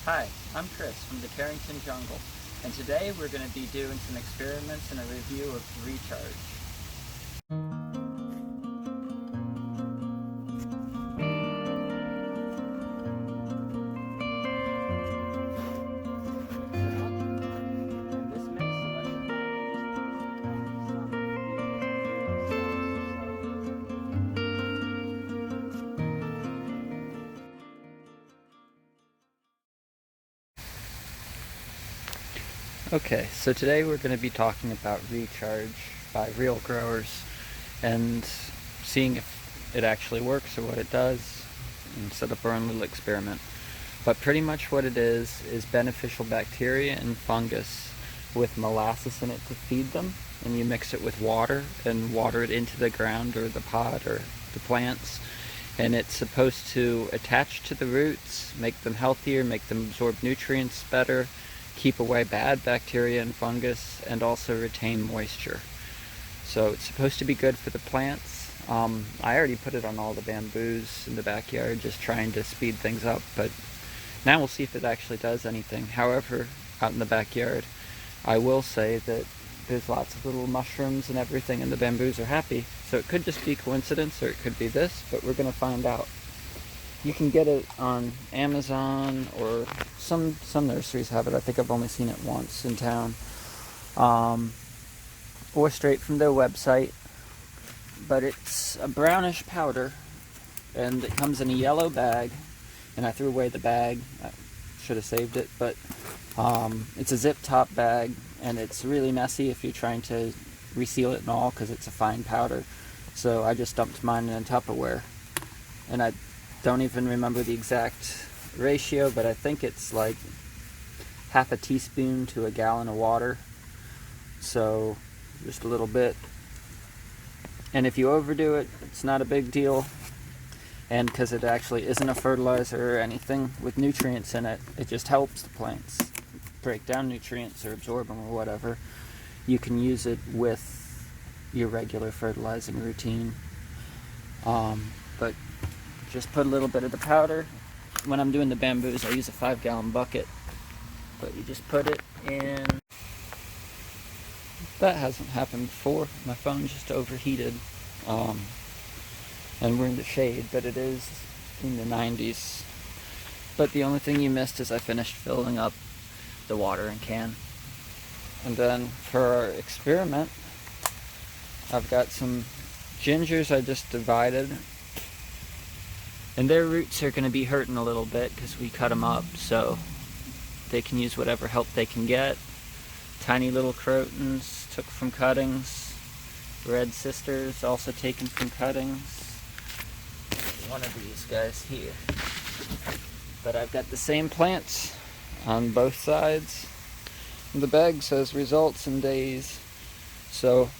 Hi, I'm Chris from the Carrington Jungle, and today we're going to be doing some experiments and a review of recharge. Okay, so today we're going to be talking about recharge by real growers and seeing if it actually works or what it does and set up our own little experiment. But pretty much what it is beneficial bacteria and fungus with molasses in it to feed them, and you mix it with water and water it into the ground or the pot or the plants, and it's supposed to attach to the roots, make them healthier, make them absorb nutrients better, keep away bad bacteria and fungus, and also retain moisture. So it's supposed to be good for the plants. I already put it on all the bamboos in the backyard, just trying to speed things up, but now we'll see if it actually does anything. However, out in the backyard, I will say that there's lots of little mushrooms and everything, and the bamboos are happy. So it could just be coincidence, or it could be this, but we're going to find out. You can get it on Amazon, or some nurseries have it. I think I've only seen it once in town. Or straight from their website. But it's a brownish powder, and it comes in a yellow bag. And I threw away the bag. I should have saved it, but it's a zip top bag, and it's really messy if you're trying to reseal it and all, because it's a fine powder. So I just dumped mine in a Tupperware, and I don't even remember the exact ratio, but I think it's like half a teaspoon to a gallon of water, so just a little bit. And if you overdo it, it's not a big deal. And because it actually isn't a fertilizer or anything with nutrients in it, it just helps the plants break down nutrients or absorb them or whatever. You can use it with your regular fertilizing routine. But just put a little bit of the powder. When I'm doing the bamboos, I use a 5-gallon bucket. But you just put it in. That hasn't happened before. My phone just overheated. And we're in the shade, but it is in the 90s. But the only thing you missed is I finished filling up the watering can. And then for our experiment, I've got some gingers I just divided. And their roots are going to be hurting a little bit because we cut them up, so they can use whatever help they can get. Tiny little crotons took from cuttings. Red sisters also taken from cuttings. One of these guys here. But I've got the same plants on both sides. The bag says results in days. So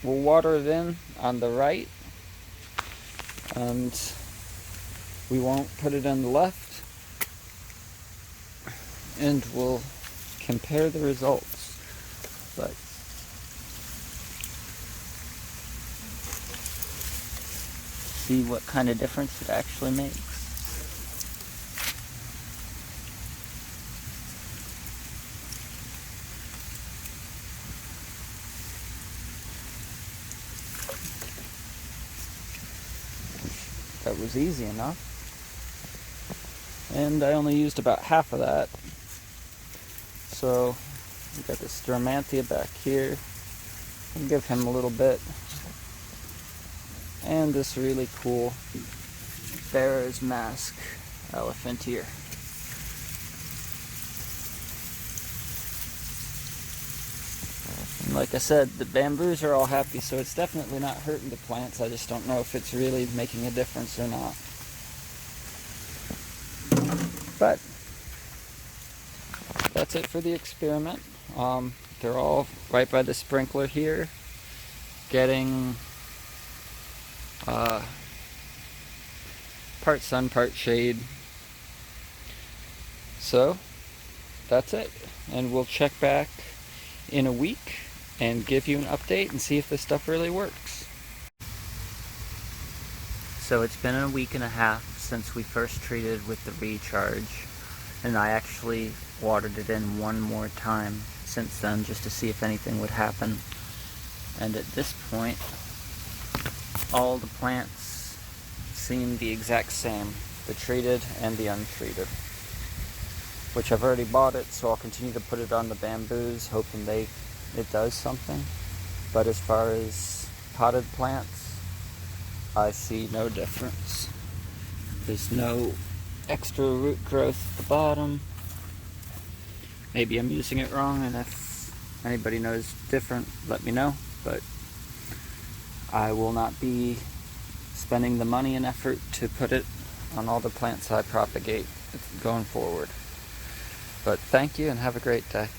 we'll water it in on the right, and we won't put it on the left, and we'll compare the results. But see what kind of difference it actually makes. That was easy enough. And I only used about half of that. So we got this Stromanthia back here. I'll give him a little bit. And this really cool Bearer's Mask elephant here. And like I said, the bamboos are all happy, so it's definitely not hurting the plants. I just don't know if it's really making a difference or not. But that's it for the experiment. They're all right by the sprinkler here, getting part sun, part shade. So that's it, and we'll check back in a week and give you an update and see if this stuff really works. So it's been a week and a half since we first treated with the recharge, and I actually watered it in one more time since then just to see if anything would happen. And at this point, all the plants seem the exact same, the treated and the untreated, which I've already bought it, so I'll continue to put it on the bamboos, hoping it does something. But as far as potted plants, I see no difference. There's no extra root growth at the bottom. Maybe I'm using it wrong, and if anybody knows different, let me know. But I will not be spending the money and effort to put it on all the plants I propagate going forward. But thank you and have a great day.